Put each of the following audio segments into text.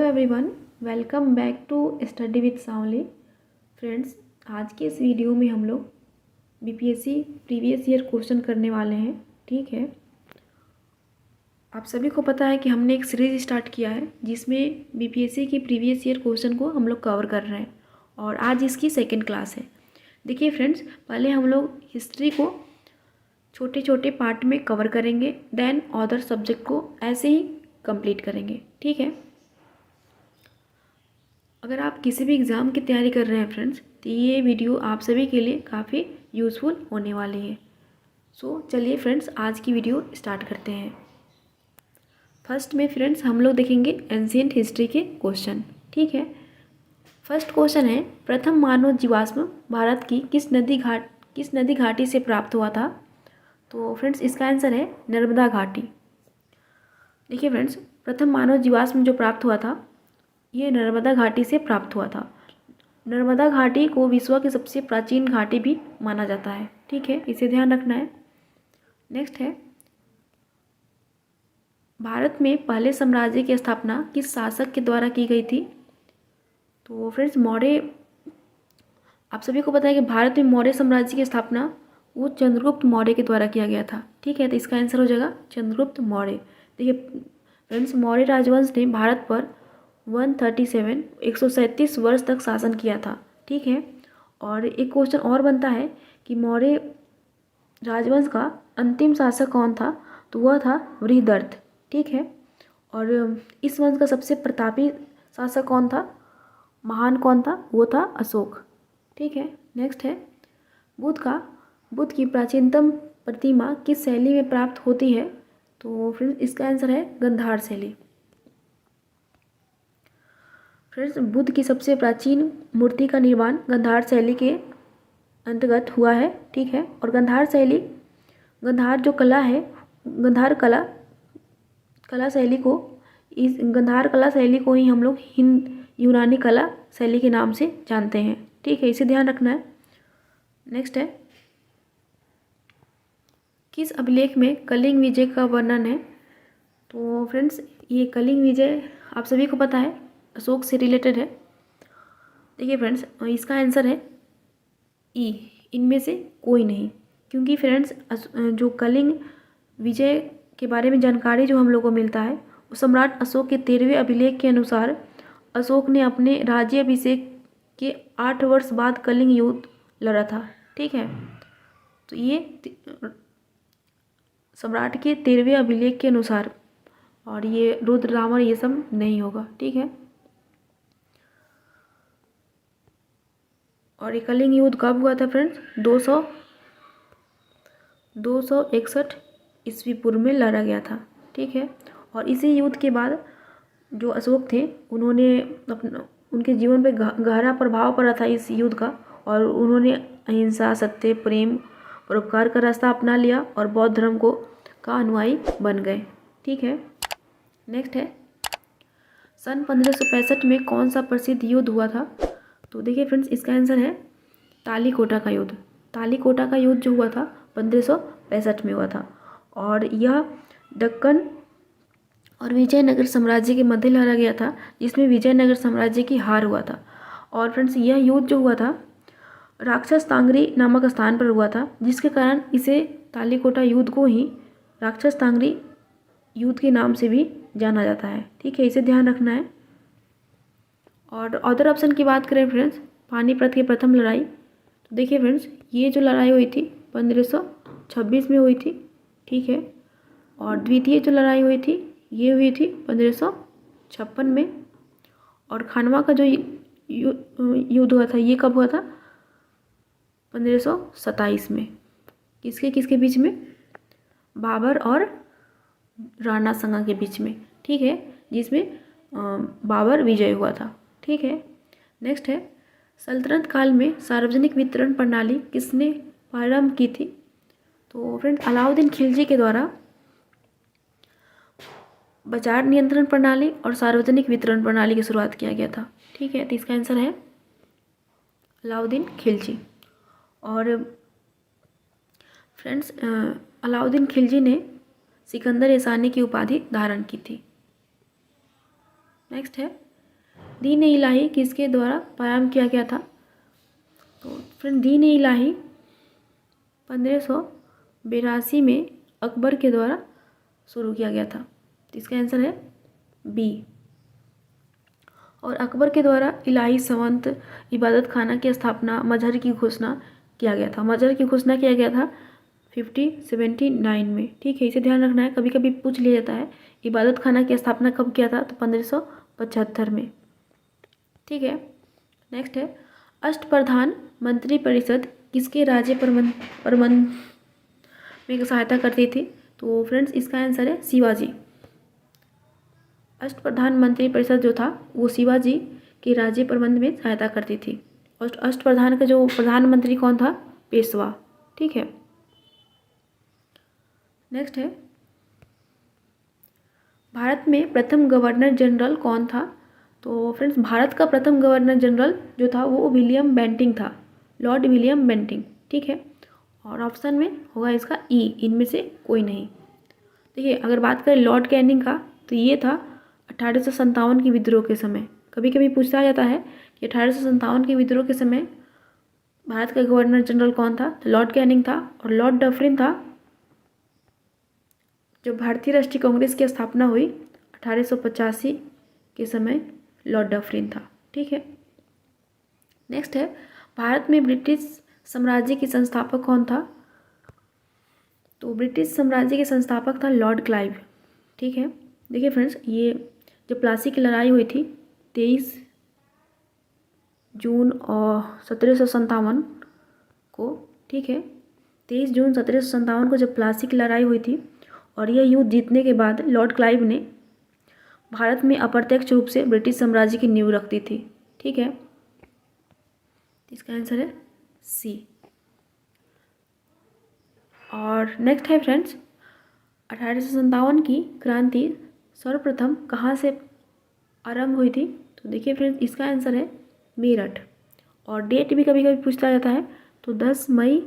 Everyone, welcome back to study with Savali. Friends, आज के इस वीडियो में हम लोग बीपीएससी प्रीवियस ईयर क्वेश्चन करने वाले हैं। ठीक है, आप सभी को पता है कि हमने एक सीरीज़ स्टार्ट किया है जिसमें बीपीएससी की प्रीवियस ईयर क्वेश्चन को हम लोग कवर कर रहे हैं और आज इसकी सेकेंड क्लास है। देखिए फ्रेंड्स, पहले हम लोग हिस्ट्री को छोटे छोटे पार्ट में कवर करेंगे, देन अदर सब्जेक्ट को ऐसे ही कंप्लीट करेंगे। ठीक है, अगर आप किसी भी एग्ज़ाम की तैयारी कर रहे हैं फ्रेंड्स, तो ये वीडियो आप सभी के लिए काफ़ी यूज़फुल होने वाली है। सो चलिए फ्रेंड्स, आज की वीडियो स्टार्ट करते हैं। फर्स्ट में फ्रेंड्स हम लोग देखेंगे एंशिएंट हिस्ट्री के क्वेश्चन। ठीक है, फर्स्ट क्वेश्चन है, प्रथम मानव जीवाश्म भारत की किस नदी घाटी से प्राप्त हुआ था? तो फ्रेंड्स इसका आंसर है नर्मदा घाटी। देखिए फ्रेंड्स, प्रथम मानव जीवाश्म जो प्राप्त हुआ था ये नर्मदा घाटी से प्राप्त हुआ था। नर्मदा घाटी को विश्व की सबसे प्राचीन घाटी भी माना जाता है। ठीक है, इसे ध्यान रखना है। नेक्स्ट है, भारत में पहले साम्राज्य की स्थापना किस शासक के द्वारा की गई थी? तो फ्रेंड्स मौर्य, आप सभी को पता है कि भारत में मौर्य साम्राज्य की स्थापना वो चंद्रगुप्त मौर्य के द्वारा किया गया था। ठीक है, तो इसका आंसर हो जाएगा चंद्रगुप्त मौर्य। देखिए फ्रेंड्स, मौर्य राजवंश ने भारत पर 137 वर्ष तक शासन किया था। ठीक है, और एक क्वेश्चन और बनता है कि मौर्य राजवंश का अंतिम शासक कौन था? तो वह था बृहदर्थ। ठीक है, और इस वंश का सबसे प्रतापी शासक कौन था, महान कौन था? वो था अशोक। ठीक है, नेक्स्ट है, बुद्ध की प्राचीनतम प्रतिमा किस शैली में प्राप्त होती है? तो फ्रेंड्स इसका आंसर है गंधार शैली। फ्रेंड्स, बुद्ध की सबसे प्राचीन मूर्ति का निर्माण गंधार शैली के अंतर्गत हुआ है। ठीक है, और गंधार जो कला है, गंधार कला शैली को ही हम लोग यूनानी कला शैली के नाम से जानते हैं। ठीक है, इसे ध्यान रखना है। नेक्स्ट है, किस अभिलेख में कलिंग विजय का वर्णन है? तो फ्रेंड्स ये कलिंग विजय आप सभी को पता है अशोक से रिलेटेड है। देखिए फ्रेंड्स, इसका आंसर है ई, इनमें से कोई नहीं, क्योंकि फ्रेंड्स जो कलिंग विजय के बारे में जानकारी जो हम लोग को मिलता है वो सम्राट अशोक के 13वें अभिलेख के अनुसार अशोक ने अपने राज्याभिषेक के 8 वर्ष बाद कलिंग युद्ध लड़ा था। ठीक है, तो ये सम्राट के 13वें अभिलेख के अनुसार, और ये रुद्र रावण ये सब नहीं होगा। ठीक है, और ये कलिंग युद्ध कब हुआ था फ्रेंड्स? 261 ईस्वी पूर्व में लड़ा गया था। ठीक है, और इसी युद्ध के बाद जो अशोक थे उन्होंने उनके जीवन पे गहरा प्रभाव पड़ा था इस युद्ध का, और उन्होंने अहिंसा, सत्य, प्रेम, परोपकार का रास्ता अपना लिया और बौद्ध धर्म का अनुयायी बन गए। ठीक है, नेक्स्ट है, सन 1565 में कौन सा प्रसिद्ध युद्ध हुआ था? तो देखिए फ्रेंड्स, इसका आंसर है तालीकोटा का युद्ध। तालीकोटा का युद्ध जो हुआ था 1565 में हुआ था, और यह दक्कन और विजयनगर साम्राज्य के मध्य लड़ा गया था, जिसमें विजयनगर साम्राज्य की हार हुआ था। और फ्रेंड्स यह युद्ध जो हुआ था राक्षस तांगरी नामक स्थान पर हुआ था, जिसके कारण इसे तालीकोटा युद्ध को ही राक्षस तांगरी युद्ध के नाम से भी जाना जाता है। ठीक है, इसे ध्यान रखना है। और अदर ऑप्शन की बात करें फ्रेंड्स, पानीपत की प्रथम लड़ाई, तो देखिए फ्रेंड्स ये जो लड़ाई हुई थी 1526 में हुई थी। ठीक है, और द्वितीय जो लड़ाई हुई थी ये हुई थी 1556 में, और खानवा का जो युद्ध हुआ था ये कब हुआ था? 1527 में। किसके बीच में? बाबर और राणा संगा के बीच में। ठीक है, जिसमें बाबर विजय हुआ था। ठीक है, नेक्स्ट है, सल्तनत काल में सार्वजनिक वितरण प्रणाली किसने प्रारंभ की थी? तो फ्रेंड्स अलाउद्दीन खिलजी के द्वारा बाजार नियंत्रण प्रणाली और सार्वजनिक वितरण प्रणाली की शुरुआत किया गया था। ठीक है, तो इसका आंसर है अलाउद्दीन खिलजी। और फ्रेंड्स अलाउद्दीन खिलजी ने सिकंदर एसानी की उपाधि धारण की थी। नेक्स्ट है, दीन ए इलाही किसके द्वारा कायम किया गया था? तो फ्रेंड दीन ए इलाही 1582 में अकबर के द्वारा शुरू किया गया था। तो इसका आंसर है बी। और अकबर के द्वारा इलाही संवत इबादत खाना की स्थापना मजहर की घोषणा किया गया था। मजहर की घोषणा किया गया था 1579 में। ठीक है, इसे ध्यान रखना है, कभी कभी पूछ लिया जाता है इबादत खाना की स्थापना कब किया था, तो 1575 में। ठीक है, नेक्स्ट है अष्टप्रधान मंत्री परिषद किसके राज्य प्रबंध में सहायता करती थी? तो फ्रेंड्स इसका आंसर है शिवाजी। अष्टप्रधान मंत्री परिषद जो था वो शिवाजी के राज्य प्रबंध में सहायता करती थी। और अष्टप्रधान का जो प्रधानमंत्री कौन था? पेशवा। ठीक है, नेक्स्ट है भारत में प्रथम गवर्नर जनरल कौन था? तो फ्रेंड्स भारत का प्रथम गवर्नर जनरल जो था वो विलियम बेंटिंक था, लॉर्ड विलियम बेंटिंक। ठीक है, और ऑप्शन में होगा इसका ई, इनमें से कोई नहीं। देखिए, अगर बात करें लॉर्ड कैनिंग का, तो ये था 1857 के विद्रोह के समय। कभी कभी पूछा जाता है कि 1857 के विद्रोह के समय भारत का गवर्नर जनरल कौन था? तो लॉर्ड कैनिंग था। और लॉर्ड डफरिन था। जब भारतीय राष्ट्रीय कांग्रेस की स्थापना हुई 1885 के समय लॉर्ड डफरिन था। ठीक है, नेक्स्ट है भारत में ब्रिटिश साम्राज्य के संस्थापक कौन था? तो ब्रिटिश साम्राज्य के संस्थापक था लॉर्ड क्लाइव। ठीक है, देखिए फ्रेंड्स, ये जब प्लासी की लड़ाई हुई थी 23 जून और 1757 को। ठीक है, 23 जून 1757 को जब प्लासी की लड़ाई हुई थी, और यह युद्ध जीतने के बाद लॉर्ड क्लाइव ने भारत में अप्रत्यक्ष रूप से ब्रिटिश साम्राज्य की नींव रख दी थी। ठीक है, इसका आंसर है सी। और नेक्स्ट है फ्रेंड्स 1857 की क्रांति सर्वप्रथम कहाँ से आरंभ हुई थी? तो देखिए फ्रेंड्स, इसका आंसर है मेरठ। और डेट भी कभी कभी पूछा जाता है, तो 10 मई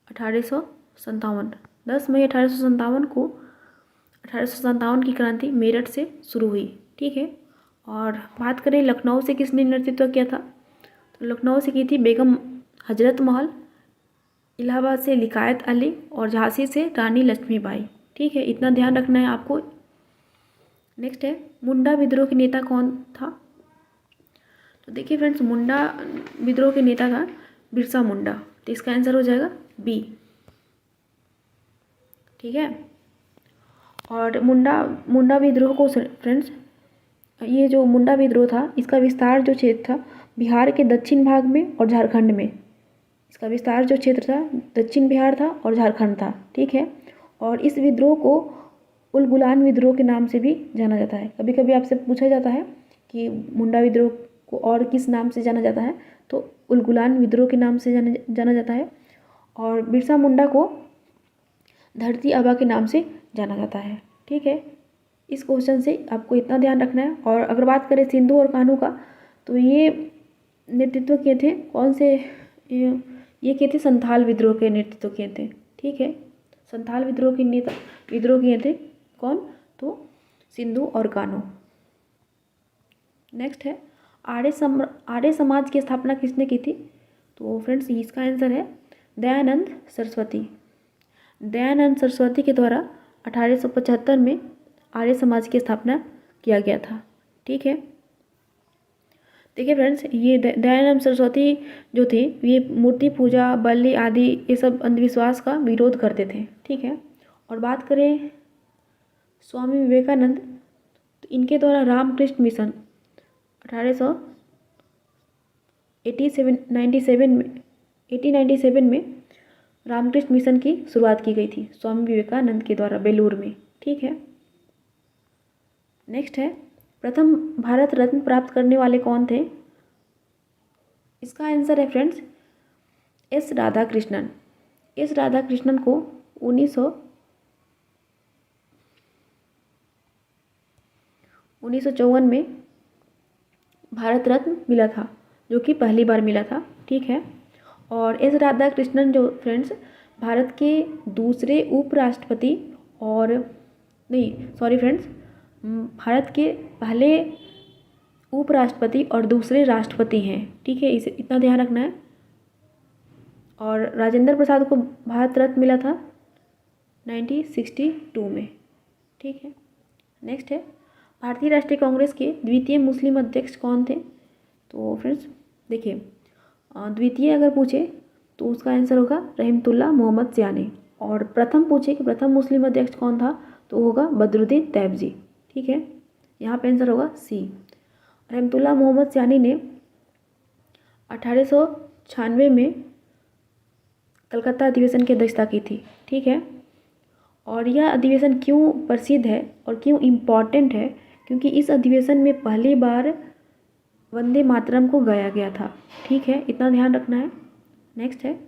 1857। 10 मई 1857 को 1857 की क्रांति मेरठ से शुरू हुई। ठीक है, और बात करें लखनऊ से किसने नेतृत्व किया था? तो लखनऊ से की थी बेगम हजरत महल, इलाहाबाद से लिकायत अली, और झांसी से रानी लक्ष्मीबाई। ठीक है, इतना ध्यान रखना है आपको। नेक्स्ट है मुंडा विद्रोह के नेता कौन था? तो देखिए फ्रेंड्स, मुंडा विद्रोह के नेता था बिरसा मुंडा। तो इसका आंसर हो जाएगा बी। ठीक है, और मुंडा विद्रोह को फ्रेंड्स, ये जो मुंडा विद्रोह था इसका विस्तार जो क्षेत्र था बिहार के दक्षिण भाग में और झारखंड में। इसका विस्तार जो क्षेत्र था दक्षिण बिहार था और झारखंड था। ठीक है, और इस विद्रोह को उलगुलान विद्रोह के नाम से भी जाना जाता है। कभी कभी आपसे पूछा जाता है कि मुंडा विद्रोह को और किस नाम से जाना जाता है, तो उलगुलान विद्रोह के नाम से जाना जाता है। और बिरसा मुंडा को धरती आबा के नाम से जाना जाता है। ठीक है, इस क्वेश्चन से आपको इतना ध्यान रखना है। और अगर बात करें सिंधु और कान्हू का, तो ये नेतृत्व किए थे कौन से? ये किए थे संथाल विद्रोह के नेतृत्व किए थे। ठीक है, संथाल विद्रोह किए थे कौन? तो सिंधु और कान्हू। नेक्स्ट है आर्य समाज की स्थापना किसने की थी? तो फ्रेंड्स इसका आंसर है दयानंद सरस्वती। दयानंद सरस्वती के द्वारा 1875 में आर्य समाज की स्थापना किया गया था। ठीक है, देखिए फ्रेंड्स, ये दयानंद सरस्वती जो थे ये मूर्ति पूजा, बलि आदि ये सब अंधविश्वास का विरोध करते थे। ठीक है, और बात करें स्वामी विवेकानंद, तो इनके द्वारा रामकृष्ण मिशन 1897 में रामकृष्ण मिशन की शुरुआत की गई थी स्वामी विवेकानंद के द्वारा बेलूर में। ठीक है, नेक्स्ट है प्रथम भारत रत्न प्राप्त करने वाले कौन थे? इसका आंसर है friends S Radhakrishnan. S Radhakrishnan को 1954 में भारत रत्न मिला था, जो कि पहली बार मिला था। ठीक है, और एस राधाकृष्णन जो फ्रेंड्स भारत के दूसरे उपराष्ट्रपति और नहीं सॉरी फ्रेंड्स भारत के पहले उपराष्ट्रपति और दूसरे राष्ट्रपति हैं, ठीक है, इसे इतना ध्यान रखना है। और राजेंद्र प्रसाद को भारत रत्न मिला था 1962 में, ठीक है। नेक्स्ट है, भारतीय राष्ट्रीय कांग्रेस के द्वितीय मुस्लिम अध्यक्ष कौन थे? तो फ्रेंड्स देखिए, द्वितीय अगर पूछे तो उसका आंसर होगा रहमतुल्लाह मोहम्मद सियानी। और प्रथम पूछे कि प्रथम मुस्लिम अध्यक्ष कौन था, तो होगा बदरुद्दीन तैयबजी, ठीक है। यहाँ पे आंसर होगा सी। रहमतुल्लाह मोहम्मद सियानी ने 1896 में कलकत्ता अधिवेशन की अध्यक्षता की थी, ठीक है। और यह अधिवेशन क्यों प्रसिद्ध है और क्यों इम्पॉर्टेंट है, क्योंकि इस अधिवेशन में पहली बार वंदे मातरम को गाया गया था, ठीक है, इतना ध्यान रखना है। नेक्स्ट है,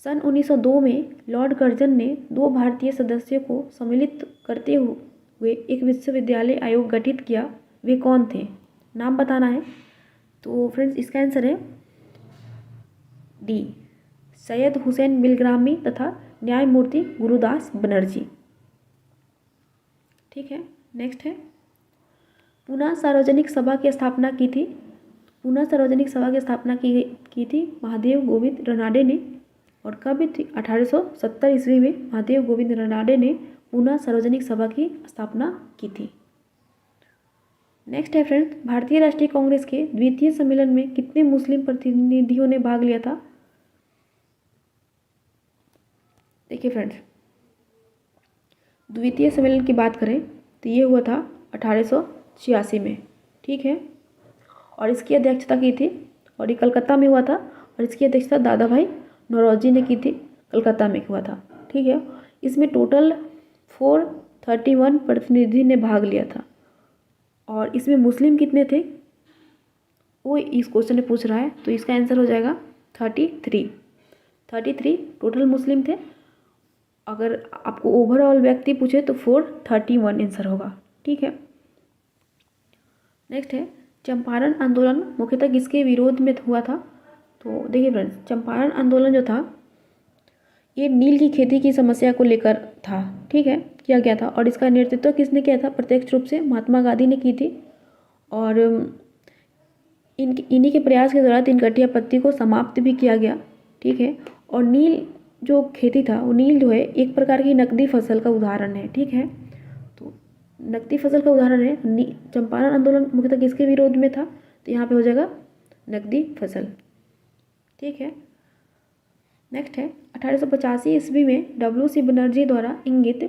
सन 1902 में लॉर्ड कर्जन ने 2 भारतीय सदस्यों को सम्मिलित करते हुए एक विश्वविद्यालय आयोग गठित किया, वे कौन थे? नाम बताना है। तो फ्रेंड्स इसका आंसर है डी, सैयद हुसैन बिलग्रामी तथा न्यायमूर्ति गुरुदास बनर्जी, ठीक है। नेक्स्ट है, पूना सार्वजनिक सभा की स्थापना की थी। पूना सार्वजनिक सभा की स्थापना की थी महादेव गोविंद रनाडे ने, और कब थी? 1870 ईस्वी में महादेव गोविंद रनाडे ने पूना सार्वजनिक सभा की स्थापना की थी। नेक्स्ट है फ्रेंड्स, भारतीय राष्ट्रीय कांग्रेस के द्वितीय सम्मेलन में कितने मुस्लिम प्रतिनिधियों ने भाग लिया था? देखिए फ्रेंड्स, द्वितीय सम्मेलन की बात करें तो ये हुआ था 1886 में, ठीक है। और इसकी अध्यक्षता की थी, और ये कलकत्ता में हुआ था, और इसकी अध्यक्षता दादा भाई नौरोजी ने की थी, कलकत्ता में हुआ था, ठीक है। इसमें टोटल 431 प्रतिनिधि ने भाग लिया था। और इसमें मुस्लिम कितने थे वो इस क्वेश्चन में पूछ रहा है, तो इसका आंसर हो जाएगा 33 टोटल मुस्लिम थे। अगर आपको ओवरऑल व्यक्ति पूछे तो 431 आंसर होगा, ठीक है। नेक्स्ट है, चंपारण आंदोलन मुख्यतः किसके विरोध में हुआ था? तो देखिए फ्रेंड्स, चंपारण आंदोलन जो था ये नील की खेती की समस्या को लेकर था, ठीक है, किया गया था। और इसका नेतृत्व किसने किया था? प्रत्यक्ष रूप से महात्मा गांधी ने की थी। और इन्हीं के प्रयास के द्वारा तीन आपत्ति को समाप्त भी किया गया, ठीक है। और नील जो खेती था, वो नील जो है एक प्रकार की नकदी फसल का उदाहरण है, ठीक है। तो नकदी फसल का उदाहरण है। चंपारण आंदोलन मुख्यतः किसके विरोध में था? तो यहाँ पे हो जाएगा नकदी फसल, ठीक है। नेक्स्ट है, 1885 ईस्वी में WC बनर्जी द्वारा इंगित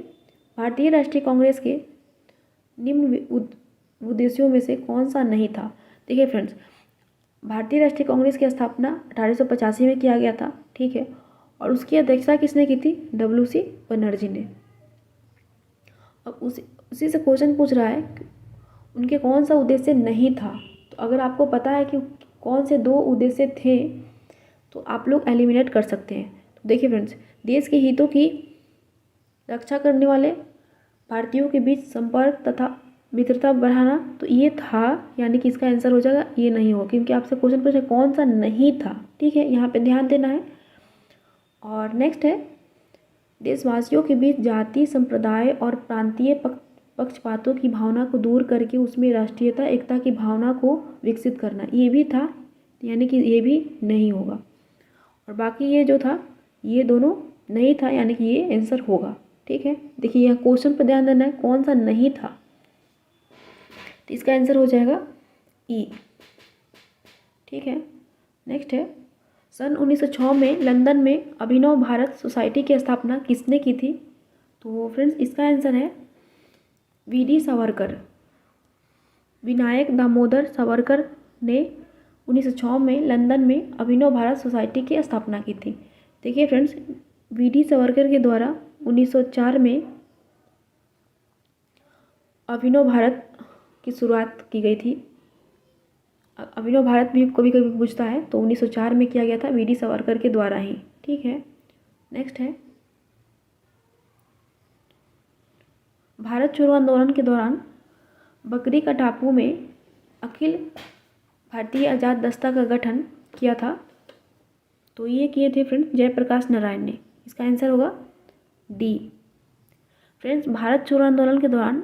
भारतीय राष्ट्रीय कांग्रेस के निम्न उद्देश्यों में से कौन सा नहीं था? देखिए फ्रेंड्स, भारतीय राष्ट्रीय कांग्रेस की स्थापना 1885 में किया गया था, ठीक है। और उसकी अध्यक्षता किसने की थी? WC बनर्जी ने। अब उसी से क्वेश्चन पूछ रहा है उनके कौन सा उद्देश्य नहीं था। तो अगर आपको पता है कि कौन से 2 उद्देश्य थे तो आप लोग एलिमिनेट कर सकते हैं। तो देखिए फ्रेंड्स, देश के हितों की रक्षा करने वाले, भारतीयों के बीच संपर्क तथा मित्रता बढ़ाना, तो ये था, यानी कि इसका आंसर हो जाएगा ये नहीं हो, क्योंकि आपसे क्वेश्चन पूछे कौन सा नहीं था, ठीक है, यहाँ पे ध्यान देना है। और नेक्स्ट है, देशवासियों के बीच जाति, संप्रदाय और प्रांतीय पक्षपातों की भावना को दूर करके उसमें राष्ट्रीयता एकता की भावना को विकसित करना, ये भी था, यानी कि ये भी नहीं होगा। और बाकी ये जो था ये दोनों नहीं था, यानी कि ये आंसर होगा, ठीक है। देखिए यहाँ क्वेश्चन पर ध्यान देना है, कौन सा नहीं था, तो इसका आंसर हो जाएगा ई, ठीक है। नेक्स्ट है, सन 1906 में लंदन में अभिनव भारत सोसाइटी की स्थापना किसने की थी? तो फ्रेंड्स इसका आंसर है VD सावरकर। विनायक दामोदर सावरकर ने 1906 में लंदन में अभिनव भारत सोसाइटी की स्थापना की थी। देखिए फ्रेंड्स, VD सावरकर के द्वारा 1904 में अभिनव भारत की शुरुआत की गई थी। अभिनव भारत भी कभी कभी पूछता है, तो 1904 में किया गया था VD सावरकर के द्वारा ही, ठीक है। नेक्स्ट है, भारत छोड़ो आंदोलन के दौरान बकरी का टापू में अखिल भारतीय आज़ाद दस्ता का गठन किया था, तो ये किए थे फ्रेंड्स जयप्रकाश नारायण ने। इसका आंसर होगा डी। फ्रेंड्स, भारत छोड़ो आंदोलन के दौरान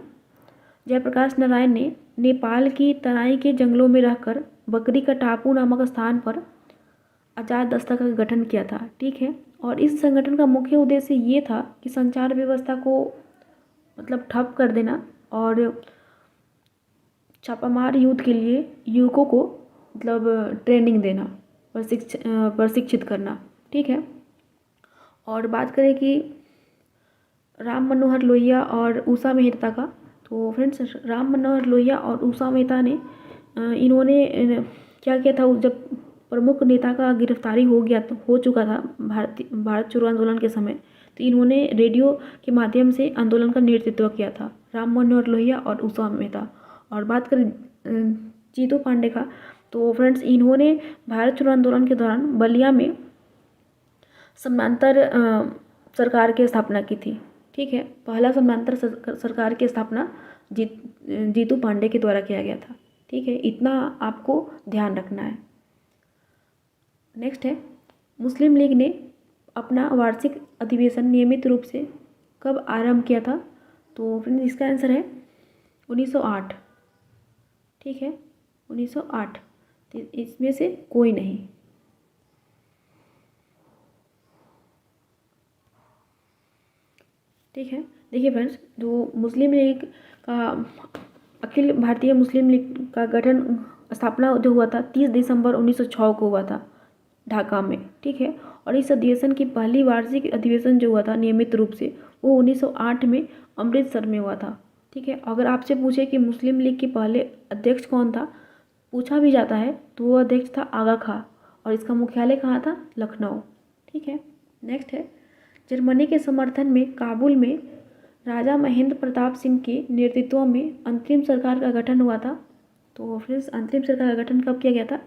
जयप्रकाश नारायण ने नेपाल की तराई के जंगलों में रहकर बकरी का टापू नामक स्थान पर आज़ाद दस्ता का गठन किया था। ठीक है, और इस संगठन का मुख्य उद्देश्य ये था कि संचार व्यवस्था को मतलब ठप कर देना और छापामार युद्ध के लिए युवकों को मतलब ट्रेनिंग देना, प्रशिक्षित करना। ठीक है, और बात करें कि राम मनोहर लोहिया और उषा मेहता का, तो फ्रेंड्स राम मनोहर लोहिया और उषा मेहता ने इन्होंने क्या किया था, जब प्रमुख नेता का गिरफ्तारी हो चुका था भारत छोड़ो आंदोलन के समय, तो इन्होंने रेडियो के माध्यम से आंदोलन का नेतृत्व किया था, राम मनोहर लोहिया और उषा मेहता। और बात करें जीतू पांडे का, तो फ्रेंड्स इन्होंने भारत छोड़ो आंदोलन के दौरान बलिया में समानांतर सरकार की स्थापना की थी। ठीक है, पहला समानांतर सरकार की स्थापना जीतू पांडे के द्वारा किया गया था। ठीक है, इतना आपको ध्यान रखना है। नेक्स्ट है, मुस्लिम लीग ने अपना वार्षिक अधिवेशन नियमित रूप से कब आरंभ किया था, तो फ्रेंड्स इसका आंसर है 1908। ठीक है, 1908, तो इसमें से कोई नहीं। ठीक है, देखिए फ्रेंड्स, जो मुस्लिम लीग का अखिल भारतीय मुस्लिम लीग का गठन स्थापना जो हुआ था 30 दिसंबर 1906 को हुआ था ढाका में। ठीक है, और इस अधिवेशन की पहली वार्षिक अधिवेशन जो हुआ था नियमित रूप से, वो 1908 में अमृतसर में हुआ था। ठीक है, अगर आपसे पूछे कि मुस्लिम लीग के पहले अध्यक्ष कौन था, पूछा भी जाता है, तो वो अध्यक्ष था आगा खां, और इसका मुख्यालय कहाँ था, लखनऊ। ठीक है, नेक्स्ट है, जर्मनी के समर्थन में काबुल में राजा महेंद्र प्रताप सिंह के नेतृत्व में अंतरिम सरकार का गठन हुआ था। तो फ्रेंड्स अंतरिम सरकार का गठन कब किया गया था,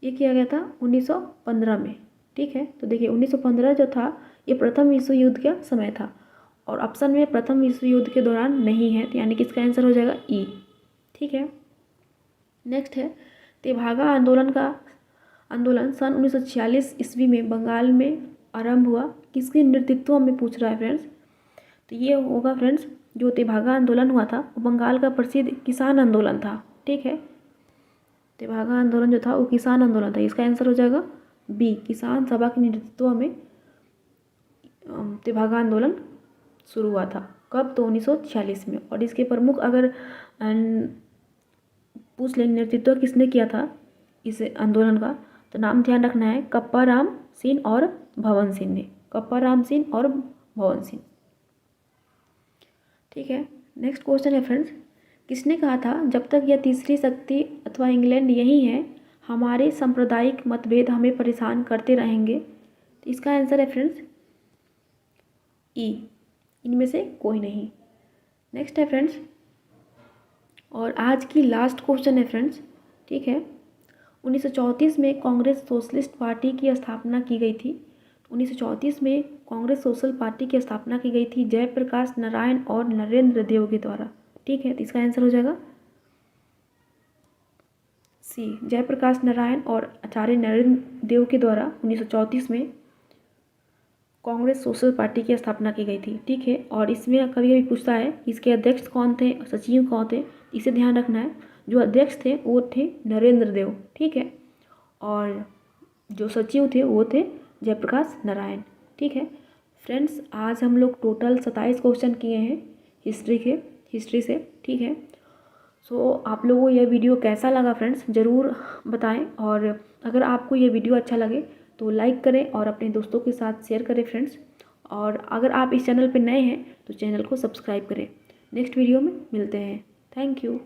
ये किया गया था 1915 में। ठीक है, तो देखिए 1915 जो था ये प्रथम विश्व युद्ध का समय था, और ऑप्शन में प्रथम विश्व युद्ध के दौरान नहीं है, तो यानी कि इसका आंसर हो जाएगा ई। ठीक है, नेक्स्ट है, तेभागा आंदोलन सन 1946 ईस्वी में बंगाल में आरंभ हुआ, किसके नेतृत्व में पूछ रहा है फ्रेंड्स, तो ये होगा फ्रेंड्स, जो तेभागा आंदोलन हुआ था वो बंगाल का प्रसिद्ध किसान आंदोलन था। ठीक है, तेभागा आंदोलन जो था वो किसान आंदोलन था, इसका आंसर हो जाएगा बी, किसान सभा के नेतृत्व में तेभागा आंदोलन शुरू हुआ था। कब, तो 1946 में। और इसके प्रमुख अगर पूछ लेंगे नेतृत्व किसने किया था इस आंदोलन का, तो नाम ध्यान रखना है, कप्पा राम सिंह और भवन सिंह ने, कप्पा राम सिंह और भवन सिंह। ठीक है, नेक्स्ट क्वेश्चन है फ्रेंड्स, किसने कहा था जब तक यह तीसरी शक्ति अथवा इंग्लैंड यही है, हमारे सांप्रदायिक मतभेद हमें परेशान करते रहेंगे, तो इसका आंसर है फ्रेंड्स ई, इनमें से कोई नहीं। नेक्स्ट है फ्रेंड्स, और आज की लास्ट क्वेश्चन है फ्रेंड्स। ठीक है, 1934 में कांग्रेस सोशलिस्ट पार्टी की स्थापना की गई थी। 1934 में कांग्रेस सोशल पार्टी की स्थापना की गई थी जयप्रकाश नारायण और नरेंद्र देव के द्वारा। ठीक है, तो इसका आंसर हो जाएगा सी, जयप्रकाश नारायण और आचार्य नरेंद्र देव के द्वारा 1934 में कांग्रेस सोशल पार्टी की स्थापना की गई थी। ठीक है, और इसमें कभी कभी पूछता है इसके अध्यक्ष कौन थे, सचिव कौन थे, इसे ध्यान रखना है। जो अध्यक्ष थे वो थे नरेंद्र देव। ठीक है, और जो सचिव थे वो थे जयप्रकाश नारायण। ठीक है फ्रेंड्स, आज हम लोग टोटल 27 क्वेश्चन किए हैं हिस्ट्री से। ठीक है, सो आप लोगों को यह वीडियो कैसा लगा फ्रेंड्स ज़रूर बताएं, और अगर आपको ये वीडियो अच्छा लगे तो लाइक करें और अपने दोस्तों के साथ शेयर करें फ्रेंड्स, और अगर आप इस चैनल पर नए हैं तो चैनल को सब्सक्राइब करें। नेक्स्ट वीडियो में मिलते हैं। Thank you.